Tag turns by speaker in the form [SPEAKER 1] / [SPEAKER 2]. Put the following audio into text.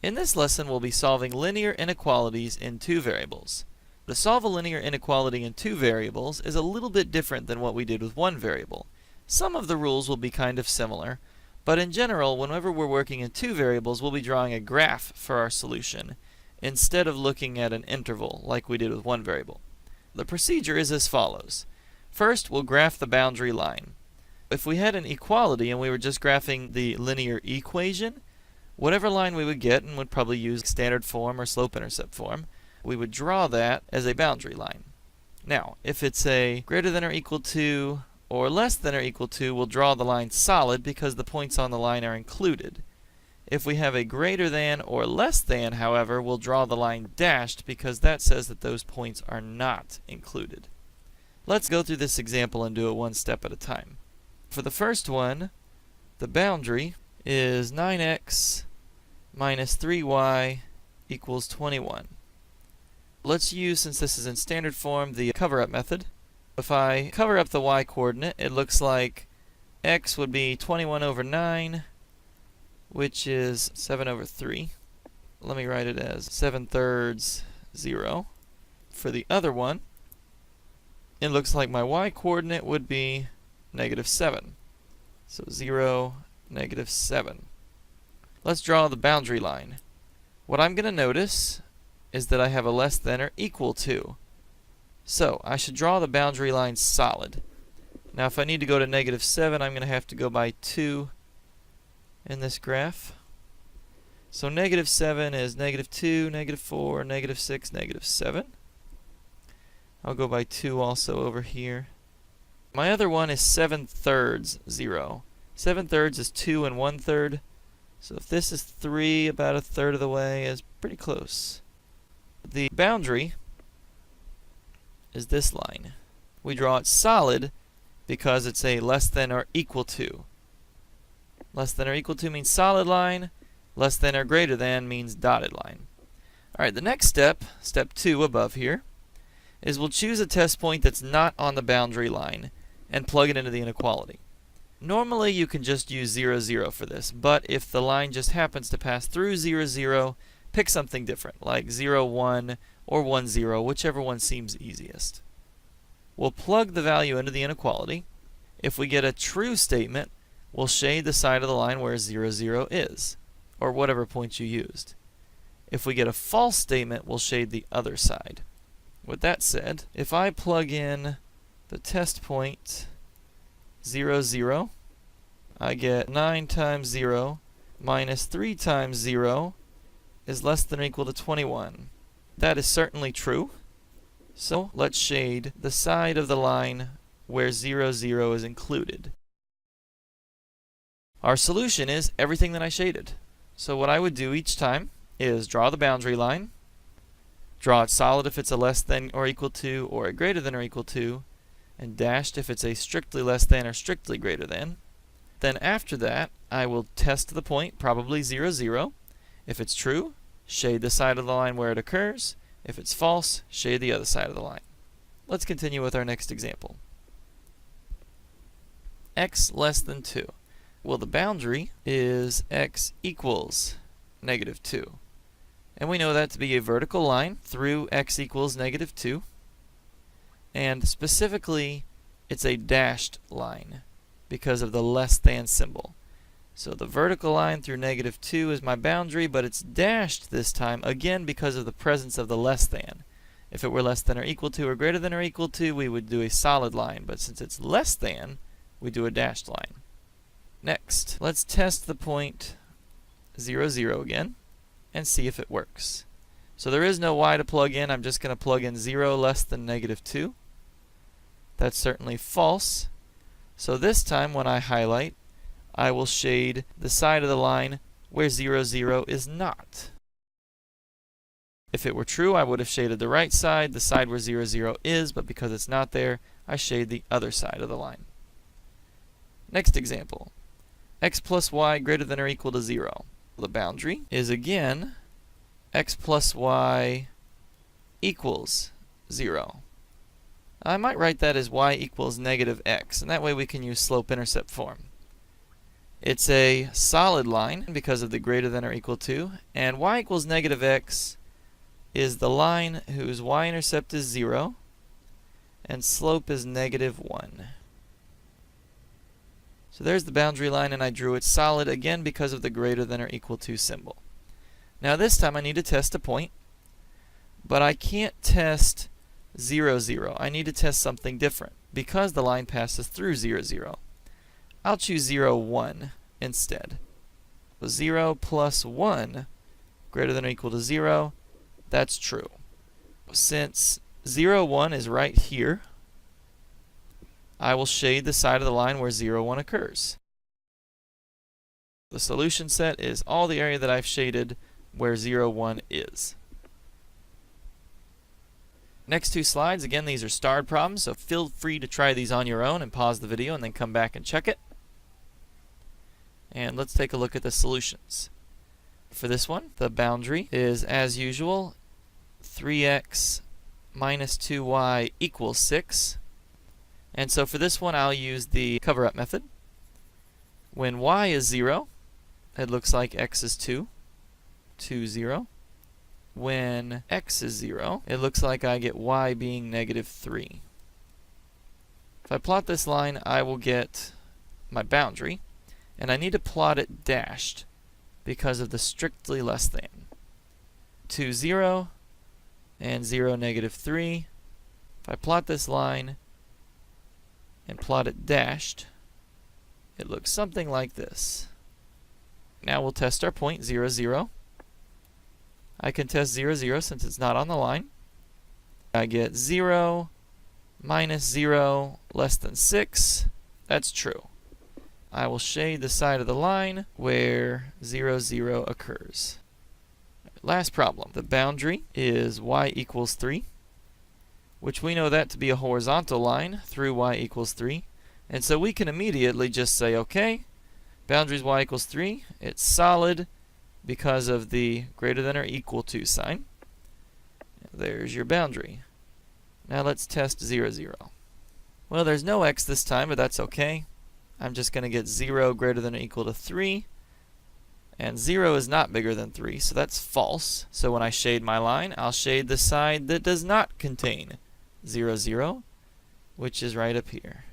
[SPEAKER 1] In this lesson, we'll be solving linear inequalities in two variables. To solve a linear inequality in two variables is a little bit different than what we did with one variable. Some of the rules will be kind of similar, but in general, whenever we're working in two variables, we'll be drawing a graph for our solution instead of looking at an interval like we did with one variable. The procedure is as follows. First, we'll graph the boundary line. If we had an equality and we were just graphing the linear equation, whatever line we would get, and would probably use standard form or slope-intercept form, we would draw that as a boundary line. Now, if it's a greater than or equal to or less than or equal to, we'll draw the line solid because the points on the line are included. If we have a greater than or less than, however, we'll draw the line dashed because that says that those points are not included. Let's go through this example and do it one step at a time. For the first one, the boundary is 9x minus 3y equals 21. Let's use, since this is in standard form, the cover-up method. If I cover up the y coordinate, it looks like x would be 21 over 9, which is 7 over 3. Let me write it as 7/3 0. For the other one, it looks like my y coordinate would be -7. So 0, -7. Let's draw the boundary line. What I'm going to notice is that I have a less than or equal to. So I should draw the boundary line solid. Now if I need to go to -7, I'm going to have to go by 2 in this graph. So -7 is -2, -4, -6, -7. I'll go by 2 also over here. My other one is 7/3 0. 7/3 is 2 1/3. So if this is 3, about 1/3 of the way is pretty close. The boundary is this line. We draw it solid because it's a less than or equal to. Less than or equal to means solid line. Less than or greater than means dotted line. Alright, the next step, step 2 above here, is we'll choose a test point that's not on the boundary line and plug it into the inequality. Normally you can just use 0, 0 for this, but if the line just happens to pass through 0, 0, pick something different, like 0, 1 or 1, 0, whichever one seems easiest. We'll plug the value into the inequality. If we get a true statement, we'll shade the side of the line where 0, 0 is, or whatever point you used. If we get a false statement, we'll shade the other side. With that said, if I plug in the test point 0, 0, I get 9 times 0 minus 3 times 0 is less than or equal to 21. That is certainly true. So let's shade the side of the line where 0, 0 is included. Our solution is everything that I shaded. So what I would do each time is draw the boundary line, draw it solid if it's a less than or equal to or a greater than or equal to, and dashed if it's a strictly less than or strictly greater than. Then after that, I will test the point, probably 0, 0. If it's true, shade the side of the line where it occurs. If it's false, shade the other side of the line. Let's continue with our next example. X less than 2. Well, the boundary is x equals -2. And we know that to be a vertical line through x equals -2. And specifically, it's a dashed line because of the less than symbol. So the vertical line through -2 is my boundary, but it's dashed this time, again because of the presence of the less than. If it were less than or equal to or greater than or equal to, we would do a solid line, but since it's less than, we do a dashed line. Next, let's test the point 0, 0 again and see if it works. So there is no y to plug in. I'm just going to plug in 0 less than -2. That's certainly false. So this time when I highlight, I will shade the side of the line where 0, 0 is not. If it were true, I would have shaded the right side, the side where 0, 0 is, but because it's not there, I shade the other side of the line. Next example. X plus y greater than or equal to 0. The boundary is again x plus y equals 0. I might write that as y equals -x, and that way we can use slope-intercept form. It's a solid line because of the greater than or equal to, and y equals negative x is the line whose y-intercept is 0 and slope is negative 1. So there's the boundary line, and I drew it solid again because of the greater than or equal to symbol. Now this time I need to test a point, but I can't test 0, 0. I need to test something different because the line passes through 0, 0. I'll choose 0, 1 instead. So 0 plus 1 greater than or equal to 0, that's true. Since 0, 1 is right here, I will shade the side of the line where 0, 1 occurs. The solution set is all the area that I've shaded where 0, 1 is. Next two slides, again, these are starred problems, so feel free to try these on your own and pause the video and then come back and check it. And let's take a look at the solutions. For this one, the boundary is, as usual, 3x minus 2y equals 6. And so for this one, I'll use the cover-up method. When y is 0, it looks like x is 2, 2, 0. When x is 0, it looks like I get y being negative 3. If I plot this line, I will get my boundary. And I need to plot it dashed because of the strictly less than. 2, 0, and 0, negative 3. If I plot this line and plot it dashed, it looks something like this. Now we'll test our point 0, 0. I can test 0, 0 since it's not on the line. I get 0 minus 0 less than 6. That's true. I will shade the side of the line where 0, 0 occurs. Last problem. The boundary is y equals 3, which we know that to be a horizontal line through y equals 3. And so we can immediately just say, okay, boundary is y equals 3. It's solid because of the greater than or equal to sign. There's your boundary. Now let's test 0, 0. Well, there's no x this time, but that's okay. I'm just going to get 0 greater than or equal to 3. And 0 is not bigger than 3, so that's false. So when I shade my line, I'll shade the side that does not contain 0, 0, which is right up here.